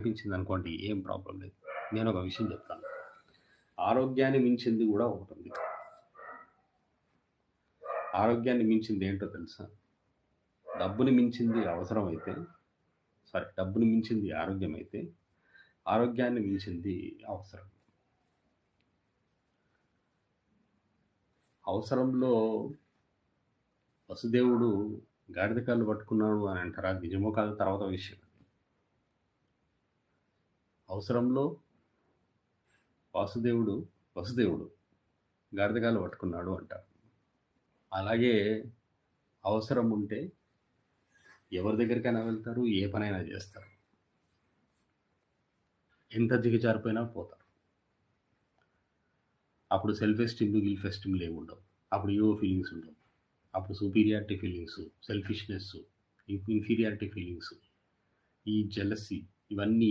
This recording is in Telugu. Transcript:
అనిపించిందనుకోండి ఏం ప్రాబ్లమ్ లేదు. నేనొక విషయం చెప్తాను. ఆరోగ్యాన్ని మించింది గూడా ఒకటుంది. ఆరోగ్యాన్ని మించింది ఏంటో తెలుసా? డబ్బుని మించింది అవసరమైతే డబ్బుని మించింది ఆరోగ్యమైతే, ఆరోగ్యాన్ని మించింది అవసరం. అవసరంలో వసుదేవుడు గాడిద కాళ్ళు పట్టుకున్నాడు అని అంటారు. అది నిజమో కాదో తర్వాత విషయం. అవసరంలో వాసుదేవుడు వసుదేవుడు గాడిద కాళ్ళు పట్టుకున్నాడు అంటారు. అలాగే అవసరం ఉంటే ఎవరి దగ్గరికైనా వెళ్తారు. ఏ పనైనా జేస్తారు. ఎంత దిగజారిపోయినా పోతారు. అప్పుడు సెల్ఫ్ ఎస్టీమ్‌లు, గిల్ఫ్ ఎస్టీమ్‌లు ఏముండవు. అప్పుడు ఇగో ఫీలింగ్స్ ఉండవు. అప్పుడు superiority feelings, selfishness, inferiority feelings, ఈ జెలసీ ఇవన్నీ